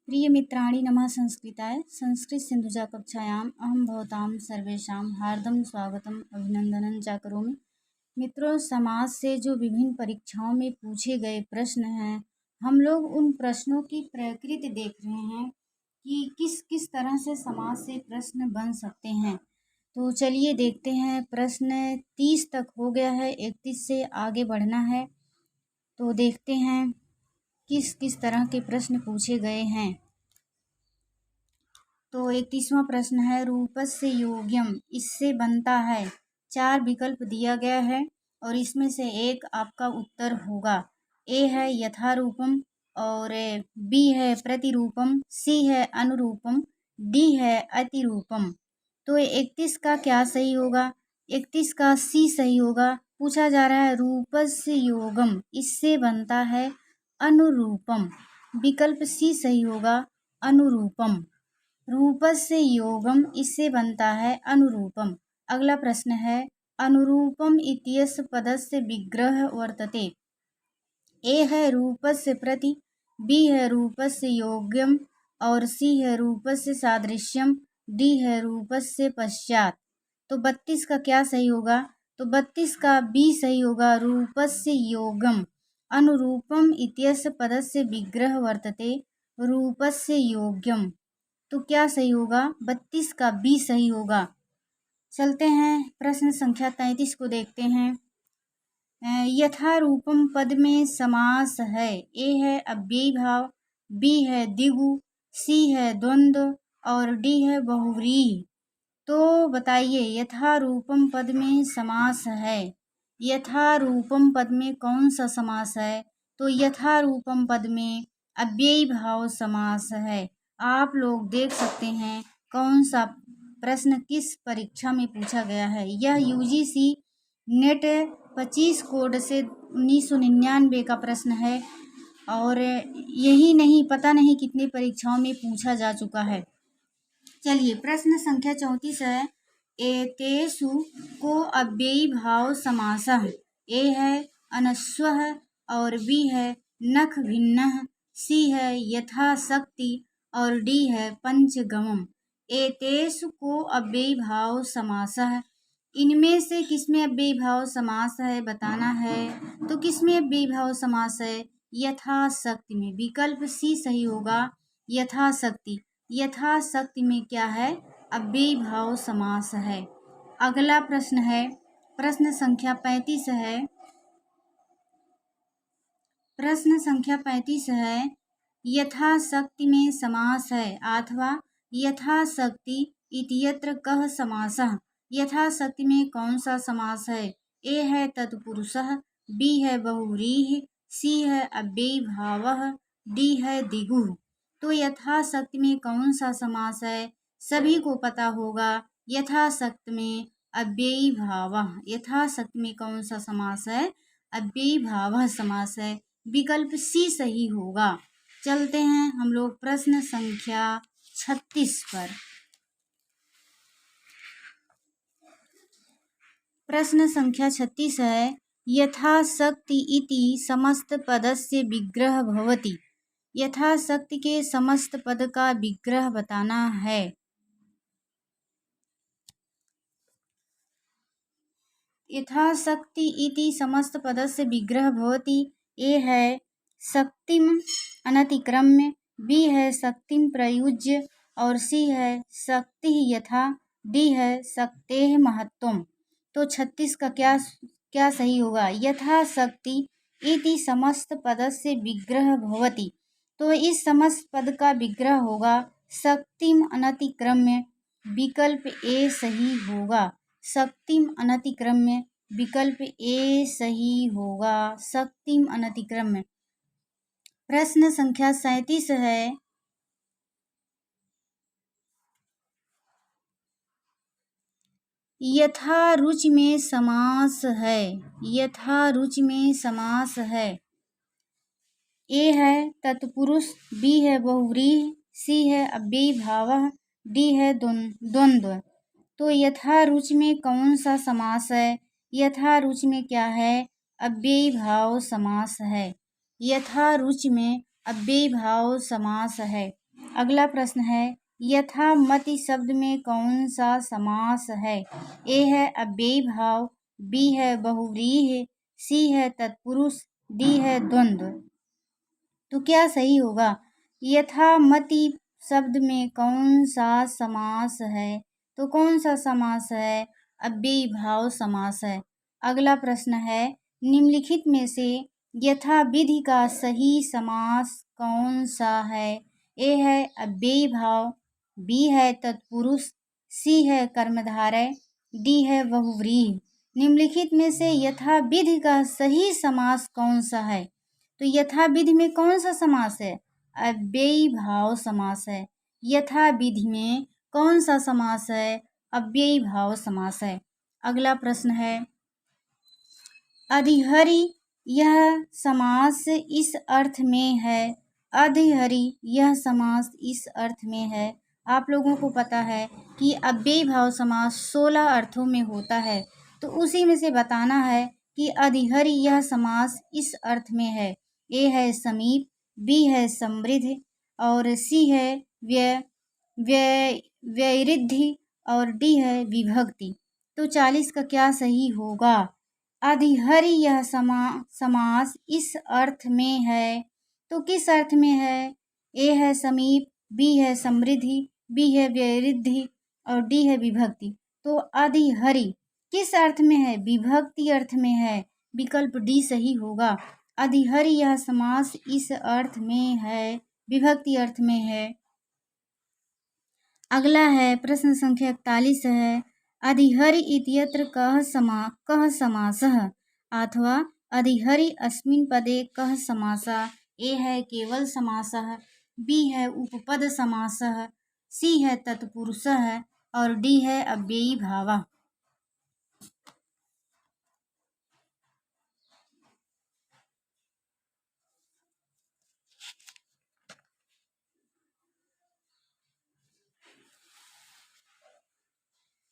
प्रिय मित्राणि नमः संस्कृताय संस्कृत सिंधुजा कक्षायाम् अहं भवतां सर्वेषां हार्दं स्वागतम् अभिनंदनं च करोमि। मित्रों, समाज से जो विभिन्न परीक्षाओं में पूछे गए प्रश्न हैं, हम लोग उन प्रश्नों की प्रकृति देख रहे हैं कि किस किस तरह से समाज से प्रश्न बन सकते हैं। तो चलिए देखते हैं। प्रश्न 30 तक हो गया है, 31 से आगे बढ़ना है। तो देखते हैं किस किस तरह के प्रश्न पूछे गए हैं। तो 31वां प्रश्न है, रूपस्य योग्यम इससे बनता है। 4 विकल्प दिया गया है और इसमें से एक आपका उत्तर होगा। ए है यथारूपम, और बी है प्रतिरूपम, सी है अनुरूपम, डी है अतिरूपम। तो 31 का क्या सही होगा? 31 का सी सही होगा। पूछा जा रहा है रूपस्य योगम इससे बनता है अनुरूपम। विकल्प सी सही होगा, अनुरूपम। रूपस्य योगम इससे बनता है अनुरूपम। अगला प्रश्न है, अनुरूपम इत्यस्य पदस्य विग्रह वर्तते। ए है रूपस्य प्रति, बी है रूपस्य योग्यम, और सी है रूपस्य सादृश्यम, डी है रूपस्य पश्चात। तो 32 का क्या सही होगा? तो 32 का बी सही होगा, रूपस्य योगम। अनुरूपम इत्यस्य पदस्य विग्रह वर्तते रूपस्य योग्यम। तो क्या सही होगा? 32 का बी सही होगा। चलते हैं प्रश्न संख्या 33 को देखते हैं। यथारूपम पद में समास है। ए है अव्ययी भाव, बी है द्विगु, सी है द्वंद्व, और डी है बहुव्रीहि। तो बताइए यथारूपम पद में समास है। यथारूपम पद में कौन सा समास है? तो यथारूपम पद में अव्ययी भाव समास है। आप लोग देख सकते हैं कौन सा प्रश्न किस परीक्षा में पूछा गया है। यह यूजीसी नेट 25 कोड से 1999 का प्रश्न है, और यही नहीं, पता नहीं कितनी परीक्षाओं में पूछा जा चुका है। चलिए प्रश्न संख्या 34 है, एतेषु को अव्ययी भाव समासः। ए है अनस्वः, और बी है नख भिन्नः, सी है यथाशक्ति, और डी है पंचगमम। एतेषु को अव्ययी भाव समासः। इनमें से किसमें अव्ययी भाव समास है बताना है। तो किसमें अव्ययी भाव समास है? यथाशक्ति में। विकल्प सी सही होगा, यथाशक्ति। यथाशक्ति में क्या है? अव्ययी भाव समास है। अगला प्रश्न है, प्रश्न संख्या 35 है। प्रश्न संख्या 35 है, यथाशक्ति में समास है अथवा यथाशक्ति इत्यत्र कः समासः। यथाशक्ति में कौन सा समास है? ए है तत्पुरुषः, बी है बहुव्रीहि, सी है अव्ययी भावः, डी है द्विगुः। तो यथाशक्ति में कौन सा समास है? सभी को पता होगा, यथाशक्ति में अव्ययी भावः। यथाशक्ति में कौन सा समास है? अव्ययी भावः समास है। विकल्प सी सही होगा। चलते हैं हम लोग प्रश्न संख्या 36 पर। प्रश्न संख्या 36 है, यथाशक्ति इति समस्त पदस्य विग्रह भवति। यथाशक्ति के समस्त पद का विग्रह बताना है। यथाशक्ति इति समस्त पदस्य विग्रह भवति। ए है शक्तिम अनतिक्रम्य, बी है शक्तिम प्रयुज्य, और सी है शक्ति यथा, डी है शक्तेः महत्वम। तो 36 का क्या क्या सही होगा? यथाशक्ति इति समस्त पदस्य विग्रह भवति। तो इस समस्त पद का विग्रह होगा शक्तिम अनतिक्रम्य। विकल्प ए सही होगा। शक्तिम अनतिक्रम्य, विकल्प ए सही होगा। शक्तिम अनतिक्रम्य। प्रश्न संख्या 37 है, यथारुचि में समास है। यथारुचि में समास है। ए है तत्पुरुष, बी है बहुव्रीहि, सी है अव्ययी भावः, डी है द्वंद्व। तो यथारुचि में कौन सा समास है? यथारुचि में क्या है? अव्ययी भाव समास है। यथारुचि में अव्ययी भाव समास है। अगला प्रश्न है यथामति शब्द में कौन सा समास है? ए है अव्ययी भाव, बी है बहुव्रीहि, सी है तत्पुरुष, डी है द्वंद्व। तो क्या सही होगा? यथामति शब्द में कौन सा समास है? तो कौन सा समास है? अव्ययी भाव समास है। अगला प्रश्न है निम्नलिखित में से यथाविधि का सही समास कौन सा है? ए है अव्ययी भाव, बी है तत्पुरुष, सी है कर्मधारय, डी है बहुव्रीहि। निम्नलिखित में से यथाविधि का सही समास कौन सा है? तो यथाविधि में कौन सा समास है? अव्ययी भाव समास है। यथाविधि में कौन सा समास है? अव्ययी भाव समास है। अगला प्रश्न है अधिहरि यह समास इस अर्थ में है। अधिहरि यह समास इस अर्थ में है। आप लोगों को पता है कि अव्ययी भाव समास 16 अर्थों में होता है, तो उसी में से बताना है कि अधिहरि यह समास इस अर्थ में है। ए है समीप, बी है समृद्धि और सी है वैरिद्धि और डी है विभक्ति। तो 40 का क्या सही होगा? अधिहरि यह समास इस अर्थ में है। तो किस अर्थ में है? ए है समीप, बी है समृद्धि, बी है वैरिद्धि और डी है विभक्ति। तो अधिहरि किस अर्थ में है? विभक्ति अर्थ में है। विकल्प डी सही होगा। अधिहरि यह समास इस अर्थ में है, विभक्ति अर्थ में है। अगला है प्रश्न संख्या 41 है अधिहरि इत्यत्र कः समासः अथवा अधिहरि अस्मिन् पदे कः समासः? ए है केवल समासः, बी है उपपद समासः, सी है तत्पुरुषः और डी है अव्ययी भावः।